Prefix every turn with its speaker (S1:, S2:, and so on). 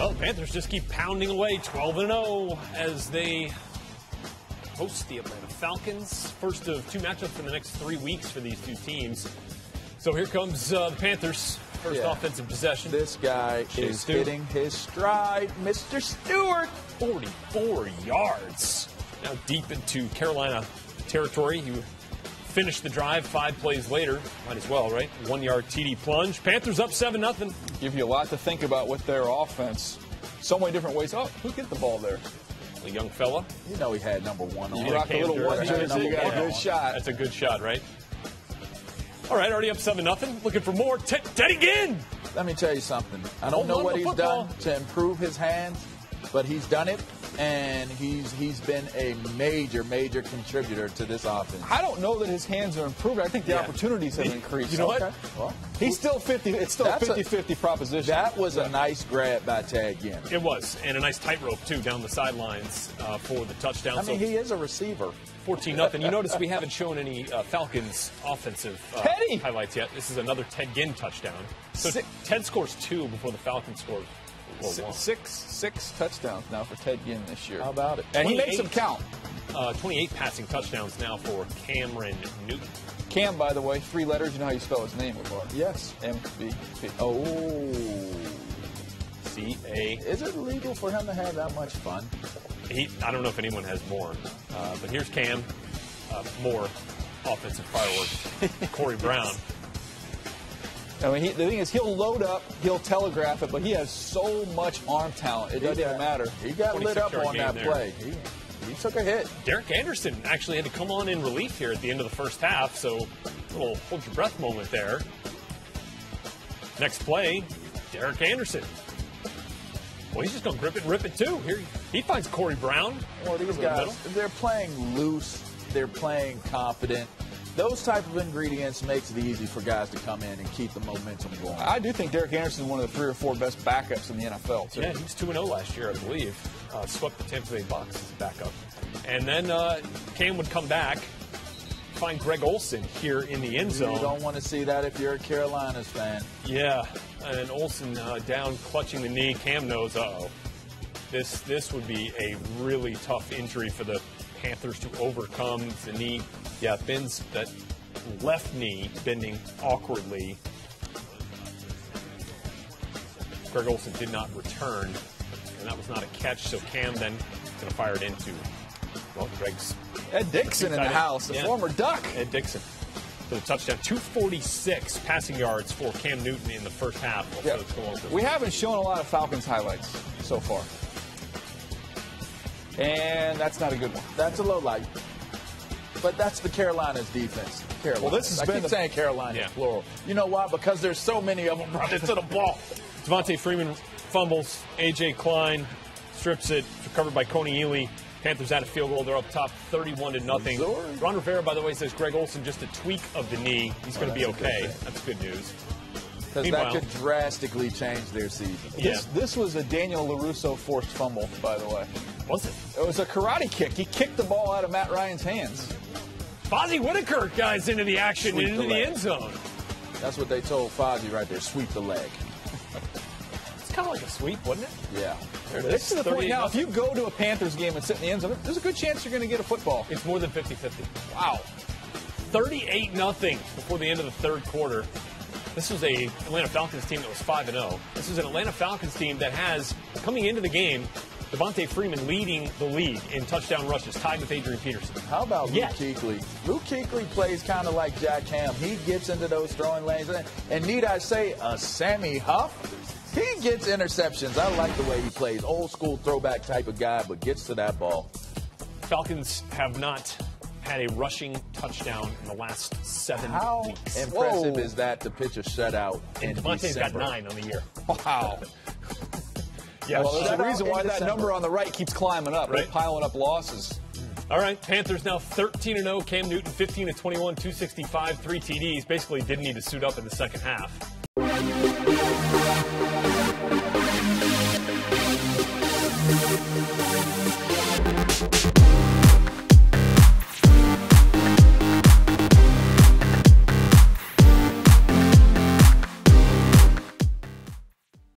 S1: Well, the Panthers just keep pounding away 12-0 as they host the Atlanta Falcons. First of two matchups in the next 3 weeks for these two teams. So here comes the Panthers. First offensive possession.
S2: This guy is hitting his stride, Mr. Stewart.
S1: 44 yards. Now deep into Carolina territory. He finished the drive 5 plays later. Might as well, right? 1 yard TD plunge. Panthers up 7-0.
S3: Give you a lot to think about with their offense. So many different ways. Oh, who get the ball there?
S1: A young fella.
S2: You know he had number 1 on.
S3: You rock a little 1 jersey, you got a good shot.
S1: That's a good shot, right? All right, already up 7-0. Looking for more. Teddy Ginn.
S2: Let me tell you something. I don't know what he's done to improve his hands, but he's done it, and he's been a major contributor to this offense.
S3: I don't know that his hands are improving. I think the opportunities have increased.
S1: You know what?
S2: Well,
S3: he's still 50. It's still a 50-50 proposition.
S2: That was a nice grab by Ted Ginn.
S1: It was, and a nice tightrope too down the sidelines for the touchdown.
S2: I mean, he is a receiver.
S1: 14-0. You notice we haven't shown any Falcons offensive highlights yet. This is another Ted Ginn touchdown. So Ted scores 2 before the Falcons scored.
S3: Six touchdowns now for Ted Ginn this year.
S2: How about it?
S3: And he makes them count.
S1: 28 passing touchdowns now for Cameron Newton.
S3: Cam, by the way, 3 letters. You know how you spell his name, Lavar?
S2: Yes.
S3: M-B-P.
S2: Oh.
S1: C-A.
S2: Is it legal for him to have that much fun?
S1: I don't know if anyone has more. But here's Cam. More offensive fireworks. Corey Brown.
S3: I mean, the thing is, he'll load up, he'll telegraph it, but he has so much arm talent. It doesn't even matter.
S2: He got lit up on that play. He took a hit.
S1: Derek Anderson actually had to come on in relief here at the end of the first half, so a little hold your breath moment there. Next play, Derek Anderson. Well, he's just going to grip it and rip it too. Here he finds Corey Brown.
S2: Well, these guys, they're playing loose. They're playing confident. Those type of ingredients makes it easy for guys to come in and keep the momentum going.
S3: I do think Derek Anderson is one of the 3 or 4 best backups in the NFL, too.
S1: Yeah, he was 2-0 last year, I believe. Swept the Tampa Bay Bucs as a backup. And then Cam would come back, find Greg Olsen here in the end zone.
S2: You don't want to see that if you're a Carolinas fan.
S1: Yeah, and Olsen down, clutching the knee. Cam knows, this would be a really tough injury for the Panthers to overcome. The knee, bends that left knee, bending awkwardly. Greg Olsen did not return, and that was not a catch, so Cam then going to fire it into, Greg's.
S3: Ed Dixon in the house, the former Duck.
S1: Ed Dixon. For the touchdown, 246 passing yards for Cam Newton in the first half.
S3: We haven't shown a lot of Falcons highlights so far. And that's not a good one.
S2: That's a low light. But that's the Carolinas defense. Carolina.
S3: Well, this has been
S2: saying Carolina plural. You know why? Because there's so many of them running to the ball.
S1: Devonta Freeman fumbles. A.J. Klein strips it. Recovered by Coney Ely. Panthers out a field goal. They're up top 31-0. Ron Rivera, by the way, says Greg Olsen just a tweak of the knee. He's going to be okay. That's good news.
S2: Because that could drastically change their season.
S3: This was a Daniel LaRusso forced fumble, by the way.
S1: Was it?
S3: It was a karate kick. He kicked the ball out of Matt Ryan's hands.
S1: Fozzie Whitaker guys into the action and into the end zone.
S2: That's what they told Fozzie right there. Sweep the leg.
S1: It's kind of like a sweep, wasn't it?
S2: Yeah.
S3: This is the point now. If you go to a Panthers game and sit in the end zone, there's a good chance you're going to get a football.
S1: It's more than 50-50.
S3: Wow.
S1: 38-0 before the end of the third quarter. This was a Atlanta Falcons team that was 5-0. This is an Atlanta Falcons team that has, coming into the game, Devonta Freeman leading the league in touchdown rushes, tied with Adrian Peterson.
S2: How about Luke Kuechly? Luke Kuechly plays kind of like Jack Ham. He gets into those throwing lanes. And need I say, Sammy Huff? He gets interceptions. I like the way he plays. Old school throwback type of guy, but gets to that ball.
S1: Falcons have not had a rushing touchdown in the last 7 weeks.
S2: How impressive is that to pitch a shutout in
S1: Devontae's
S2: December?
S1: got 9 on the year.
S3: Wow. Well, there's a reason why that number on the right keeps climbing up. Right? Piling up losses.
S1: All right, Panthers now 13-0. Cam Newton 15-21, 265, 3 TDs. Basically didn't need to suit up in the second half.